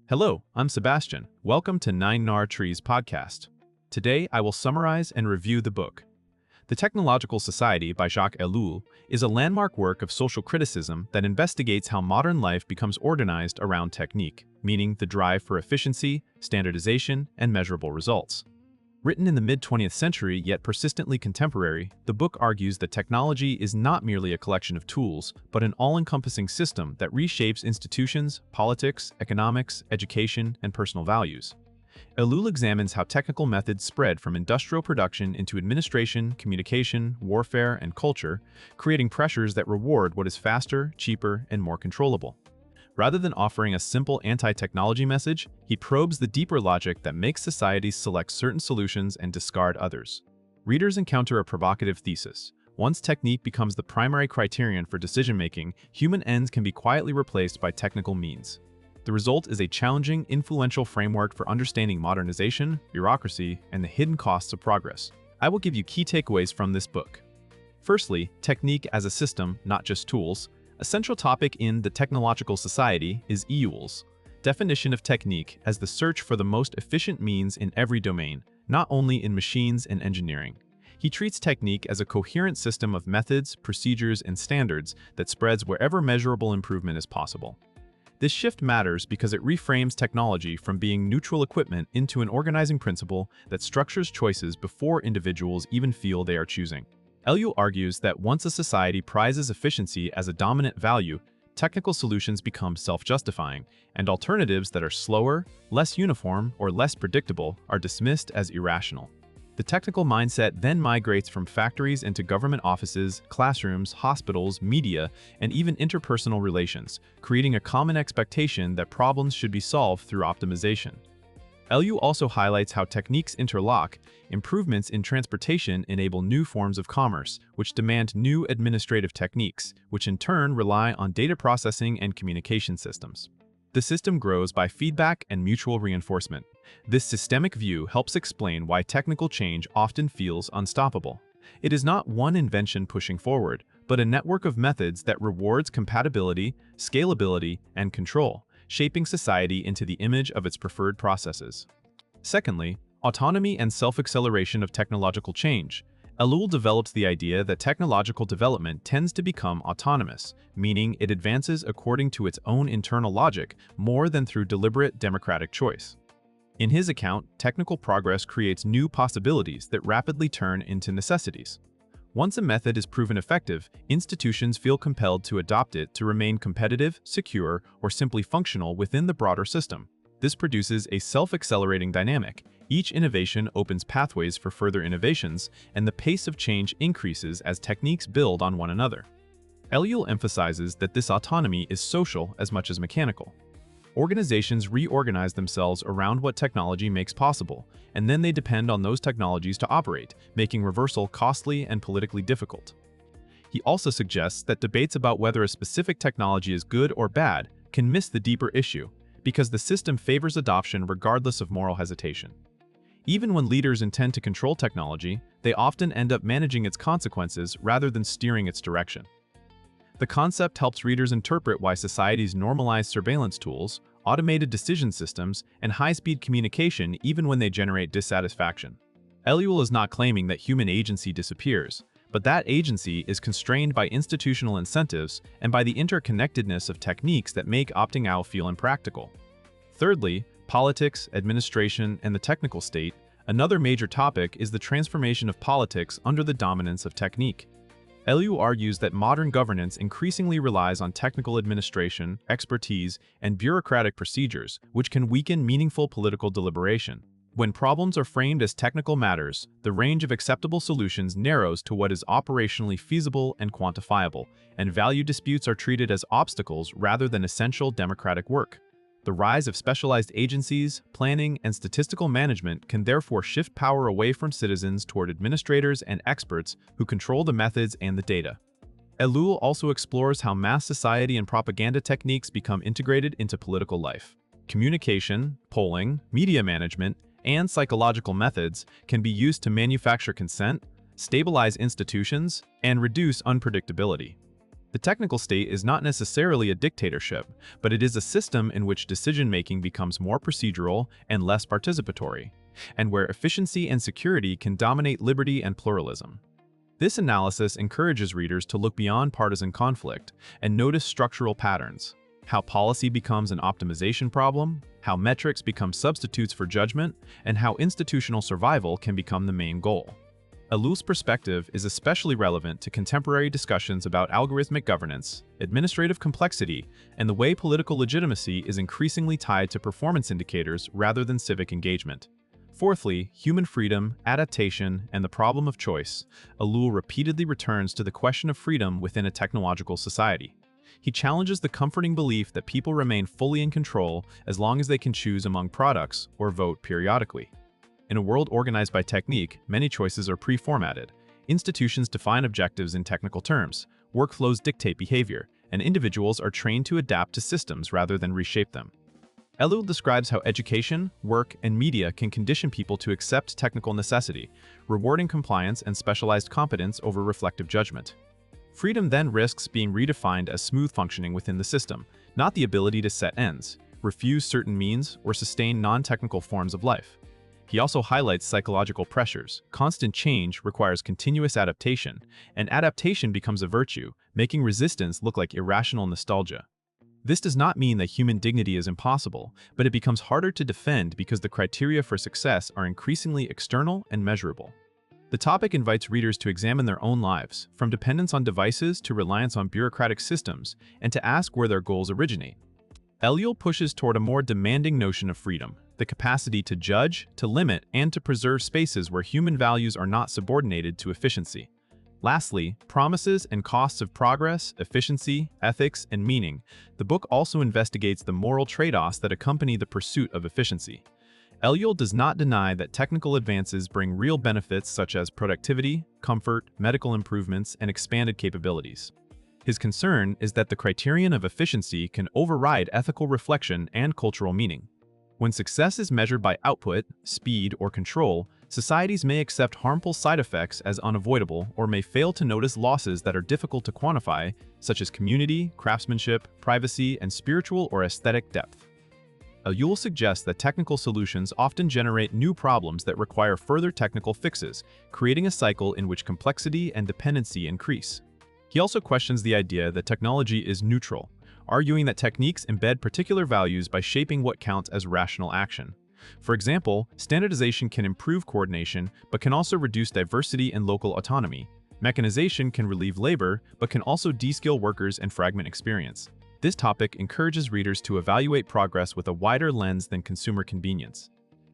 Hello, I'm Sebastian. Welcome to Nine Nar Trees podcast. Today, I will summarize and review the book. The Technological Society by Jacques Ellul is a landmark work of social criticism that investigates how modern life becomes organized around technique, meaning the drive for efficiency, standardization, and measurable results. Written in the mid-20th century yet persistently contemporary, the book argues that technology is not merely a collection of tools, but an all-encompassing system that reshapes institutions, politics, economics, education, and personal values. Ellul examines how technical methods spread from industrial production into administration, communication, warfare, and culture, creating pressures that reward what is faster, cheaper, and more controllable. Rather than offering a simple anti-technology message, he probes the deeper logic that makes societies select certain solutions and discard others. Readers encounter a provocative thesis. Once technique becomes the primary criterion for decision-making, human ends can be quietly replaced by technical means. The result is a challenging, influential framework for understanding modernization, bureaucracy, and the hidden costs of progress. I will give you key takeaways from this book. Firstly, technique as a system, not just tools. A central topic in The Technological Society is Ellul's definition of technique as the search for the most efficient means in every domain, not only in machines and engineering. He treats technique as a coherent system of methods, procedures, and standards that spreads wherever measurable improvement is possible. This shift matters because it reframes technology from being neutral equipment into an organizing principle that structures choices before individuals even feel they are choosing. Ellul argues that once a society prizes efficiency as a dominant value, technical solutions become self-justifying, and alternatives that are slower, less uniform, or less predictable are dismissed as irrational. The technical mindset then migrates from factories into government offices, classrooms, hospitals, media, and even interpersonal relations, creating a common expectation that problems should be solved through optimization. Ellul also highlights how techniques interlock. Improvements in transportation enable new forms of commerce, which demand new administrative techniques, which in turn rely on data processing and communication systems. The system grows by feedback and mutual reinforcement. This systemic view helps explain why technical change often feels unstoppable. It is not one invention pushing forward, but a network of methods that rewards compatibility, scalability, and control, shaping society into the image of its preferred processes. Secondly, autonomy and self-acceleration of technological change. Ellul develops the idea that technological development tends to become autonomous, meaning it advances according to its own internal logic more than through deliberate democratic choice. In his account, technical progress creates new possibilities that rapidly turn into necessities. Once a method is proven effective, institutions feel compelled to adopt it to remain competitive, secure, or simply functional within the broader system. This produces a self-accelerating dynamic. Each innovation opens pathways for further innovations, and the pace of change increases as techniques build on one another. Ellul emphasizes that this autonomy is social as much as mechanical. Organizations reorganize themselves around what technology makes possible, and then they depend on those technologies to operate, making reversal costly and politically difficult. He also suggests that debates about whether a specific technology is good or bad can miss the deeper issue, because the system favors adoption regardless of moral hesitation. Even when leaders intend to control technology, they often end up managing its consequences rather than steering its direction. The concept helps readers interpret why societies normalize surveillance tools, automated decision systems, and high-speed communication even when they generate dissatisfaction. Ellul is not claiming that human agency disappears, but that agency is constrained by institutional incentives and by the interconnectedness of techniques that make opting out feel impractical. Thirdly, politics, administration, and the technical state. Another major topic is the transformation of politics under the dominance of technique. Ellul argues that modern governance increasingly relies on technical administration, expertise, and bureaucratic procedures, which can weaken meaningful political deliberation. When problems are framed as technical matters, the range of acceptable solutions narrows to what is operationally feasible and quantifiable, and value disputes are treated as obstacles rather than essential democratic work. The rise of specialized agencies, planning, and statistical management can therefore shift power away from citizens toward administrators and experts who control the methods and the data. Ellul also explores how mass society and propaganda techniques become integrated into political life. Communication, polling, media management, and psychological methods can be used to manufacture consent, stabilize institutions, and reduce unpredictability. The technical state is not necessarily a dictatorship, but it is a system in which decision-making becomes more procedural and less participatory, and where efficiency and security can dominate liberty and pluralism. This analysis encourages readers to look beyond partisan conflict and notice structural patterns: how policy becomes an optimization problem, how metrics become substitutes for judgment, and how institutional survival can become the main goal. Ellul's perspective is especially relevant to contemporary discussions about algorithmic governance, administrative complexity, and the way political legitimacy is increasingly tied to performance indicators rather than civic engagement. Fourthly, human freedom, adaptation, and the problem of choice. Ellul repeatedly returns to the question of freedom within a technological society. He challenges the comforting belief that people remain fully in control as long as they can choose among products or vote periodically. In a world organized by technique, many choices are pre-formatted. Institutions define objectives in technical terms, workflows dictate behavior, and individuals are trained to adapt to systems rather than reshape them. Ellul describes how education, work, and media can condition people to accept technical necessity, rewarding compliance and specialized competence over reflective judgment. Freedom then risks being redefined as smooth functioning within the system, not the ability to set ends, refuse certain means, or sustain non-technical forms of life. He also highlights psychological pressures. Constant change requires continuous adaptation, and adaptation becomes a virtue, making resistance look like irrational nostalgia. This does not mean that human dignity is impossible, but it becomes harder to defend because the criteria for success are increasingly external and measurable. The topic invites readers to examine their own lives, from dependence on devices to reliance on bureaucratic systems, and to ask where their goals originate. Ellul pushes toward a more demanding notion of freedom, the capacity to judge, to limit, and to preserve spaces where human values are not subordinated to efficiency. Lastly, promises and costs of progress, efficiency, ethics, and meaning. The book also investigates the moral trade-offs that accompany the pursuit of efficiency. Ellul does not deny that technical advances bring real benefits such as productivity, comfort, medical improvements, and expanded capabilities. His concern is that the criterion of efficiency can override ethical reflection and cultural meaning. When success is measured by output, speed, or control, societies may accept harmful side effects as unavoidable or may fail to notice losses that are difficult to quantify, such as community, craftsmanship, privacy, and spiritual or aesthetic depth. Ellul suggests that technical solutions often generate new problems that require further technical fixes, creating a cycle in which complexity and dependency increase. He also questions the idea that technology is neutral, arguing that techniques embed particular values by shaping what counts as rational action. For example, standardization can improve coordination, but can also reduce diversity and local autonomy. Mechanization can relieve labor, but can also de-skill workers and fragment experience. This topic encourages readers to evaluate progress with a wider lens than consumer convenience.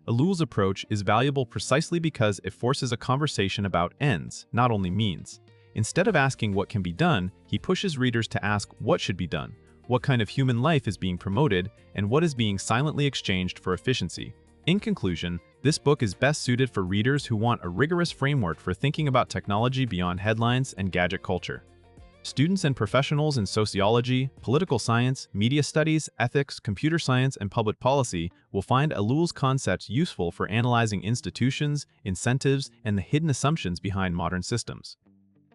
Ellul's approach is valuable precisely because it forces a conversation about ends, not only means. Instead of asking what can be done, he pushes readers to ask what should be done, what kind of human life is being promoted, and what is being silently exchanged for efficiency. In conclusion, this book is best suited for readers who want a rigorous framework for thinking about technology beyond headlines and gadget culture. Students and professionals in sociology, political science, media studies, ethics, computer science, and public policy will find Ellul's concepts useful for analyzing institutions, incentives, and the hidden assumptions behind modern systems.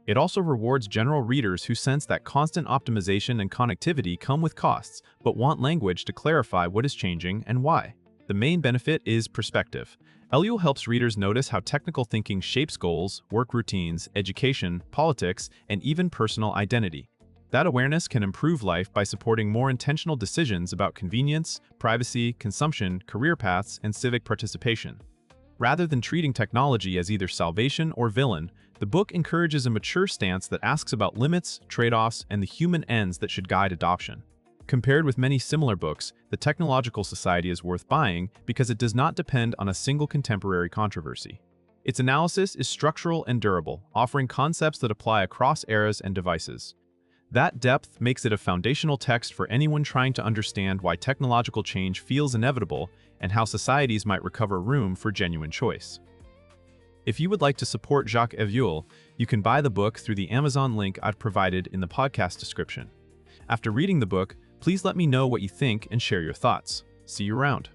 It also rewards general readers who sense that constant optimization and connectivity come with costs, but want language to clarify what is changing and why. The main benefit is perspective. Ellul helps readers notice how technical thinking shapes goals, work routines, education, politics, and even personal identity. That awareness can improve life by supporting more intentional decisions about convenience, privacy, consumption, career paths, and civic participation. Rather than treating technology as either salvation or villain, the book encourages a mature stance that asks about limits, trade-offs, and the human ends that should guide adoption. Compared with many similar books, The Technological Society is worth buying because it does not depend on a single contemporary controversy. Its analysis is structural and durable, offering concepts that apply across eras and devices. That depth makes it a foundational text for anyone trying to understand why technological change feels inevitable and how societies might recover room for genuine choice. If you would like to support Jacques Ellul, you can buy the book through the Amazon link I've provided in the podcast description. After reading the book, please let me know what you think and share your thoughts. See you around.